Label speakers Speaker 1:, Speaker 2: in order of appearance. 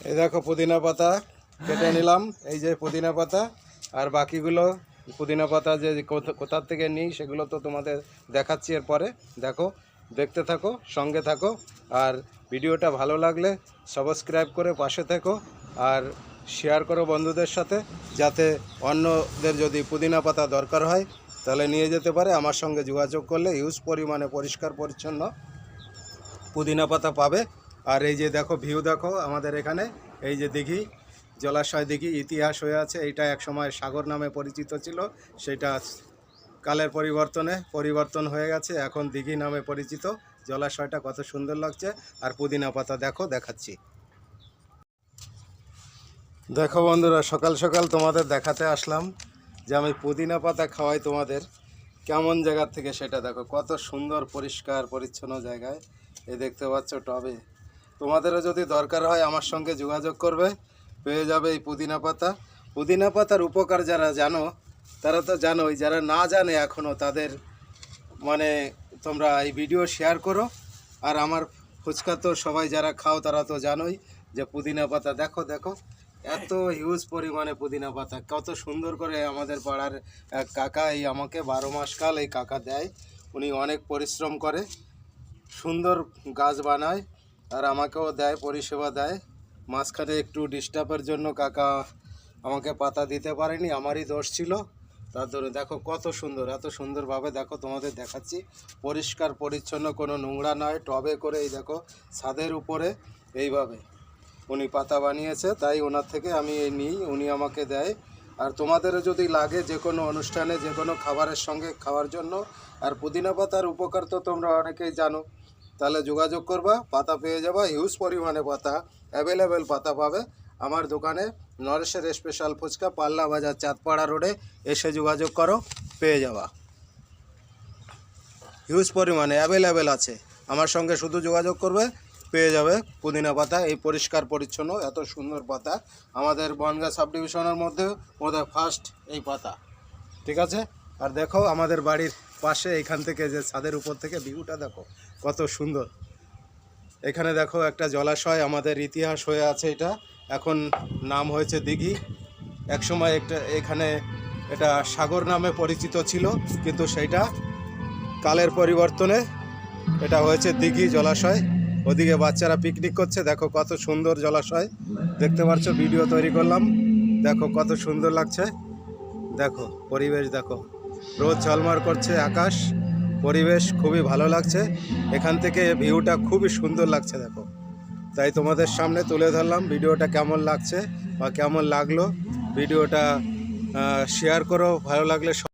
Speaker 1: এই দেখো পুদিনা পাতা কেটে নিলাম, এই যে পুদিনা পাতা। আর বাকিগুলো পুদিনা পাতা যে কোথা থেকে নিই সেগুলো তো তোমাদের দেখাচ্ছি এরপরে। দেখো, দেখতে থাকো, সঙ্গে থাকো। আর ভিডিওটা ভালো লাগলে সাবস্ক্রাইব করে পাশে থেকো আর শেয়ার করো বন্ধুদের সাথে, যাতে অন্যদের যদি পুদিনা পাতা দরকার হয় তাহলে নিয়ে যেতে পারে। আমার সঙ্গে যোগাযোগ করলে হিউজ পরিমাণে পরিষ্কার পরিচ্ছন্ন পুদিনা পাতা পাবে। আর এই যে দেখো ভিউ দেখো আমাদের এখানে, এই যে দিঘি, জলাশয় দিঘি, ইতিহাস হয়ে আছে। এইটা একসময় সাগর নামে পরিচিত ছিল, সেটা কালের পরিবর্তন হয়ে গেছে, এখন দিঘি নামে পরিচিত। জলাশয়টা কত সুন্দর লাগছে। আর পুদিনা পাতা দেখো, দেখাচ্ছি। দেখো বন্ধুরা, সকাল সকাল তোমাদের দেখাতে আসলাম যে আমি পুদিনা পাতা খাওয়াই তোমাদের। কেমন জায়গার থেকে সেটা দেখো, কত সুন্দর পরিষ্কার পরিচ্ছন্ন জায়গায়। এই দেখতে পাচ্ছ টবে। তোমাদেরও যদি দরকার হয় আমার সঙ্গে যোগাযোগ করবে, পেয়ে যাবে এই পুদিনা পাতা। পুদিনা পাতার উপকার যারা জানো তারা তো জানোই, যারা না জানে এখনও তাদের মানে তোমরা এই ভিডিও শেয়ার করো। আর আমার ফুচকা তো সবাই যারা খাও তারা তো জানোই যে পুদিনা পাতা দেখো দেখো, এত হিউজ পরিমাণে পুদিনা পাতা। কত সুন্দর করে আমাদের পাড়ার এক কাকা এই আমাকে 12 মাস কাল এই কাকা দেয়। উনি অনেক পরিশ্রম করে, সুন্দর গাছ বানায় আর আমাকেও দেয়, পরিষেবা দেয়। মাঝখানে একটু ডিস্টার্বের জন্য কাকা আমাকে পাতা দিতে পারেনি, আমারই দোষ ছিল। তার জন্য দেখো কত সুন্দর, এত সুন্দরভাবে দেখো তোমাদের দেখাচ্ছি। পরিষ্কার পরিচ্ছন্ন, কোনো নোংরা নয়। টবে করে এই দেখো ছাদের উপরে এইভাবে উনি পাতা বানিয়েছে, তাই ওনার থেকে আমি এই নিই, উনি আমাকে দেয়। আর তোমাদেরও যদি লাগে যে কোনো অনুষ্ঠানে যে কোনো খাবারের সঙ্গে খাওয়ার জন্য, আর পুদিনা পাতার উপকার তো তোমরা অনেকেই জানো, তাহলে যোগাযোগ করবা, পাতা পেয়ে যাবা। হিউজ পরিমাণে পাতা, অ্যাভেলেবেল পাতা পাবে আমার দোকানে। নরেশের স্পেশাল ফুচকা, পাল্লা বাজার, চাঁদপাড়া রোডে এসে যোগাযোগ করো, পেয়ে যাবা। হিউজ পরিমাণে অ্যাভেলেবেল আছে, আমার সঙ্গে শুধু যোগাযোগ করবে, পেয়ে যাবে পুদিনা পাতা। এই পরিষ্কার পরিচ্ছন্ন এত সুন্দর পাতা আমাদের বনগাঁ সাব ডিভিশনের মধ্যে ফার্স্ট এই পাতা, ঠিক আছে। আর দেখো আমাদের বাড়ির পাশে এইখান থেকে যে ছাদের উপর থেকে ভিউটা দেখো কত সুন্দর। এখানে দেখো একটা জলাশয়, আমাদের ইতিহাস হয়ে আছে এটা, এখন নাম হয়েছে দিঘি। একসময় এখানে এটা সাগর নামে পরিচিত ছিল, কিন্তু সেইটা কালের পরিবর্তনে এটা হয়েছে দিঘি জলাশয়। ওদিকে বাচ্চারা পিকনিক করছে, দেখো কত সুন্দর জলাশয় দেখতে পাচ্ছ। ভিডিও তৈরি করলাম, দেখো কত সুন্দর লাগছে। দেখো পরিবেশ দেখো, রোদ ঝলমল করছে আকাশ, পরিবেশ খুবই ভালো লাগছে। এখান থেকে ভিউটা খুবই সুন্দর লাগছে দেখো, তাই তোমাদের সামনে তুলে ধরলাম। ভিডিওটা কেমন লাগছে বা কেমন লাগলো ভিডিওটা শেয়ার করো, ভালো লাগলে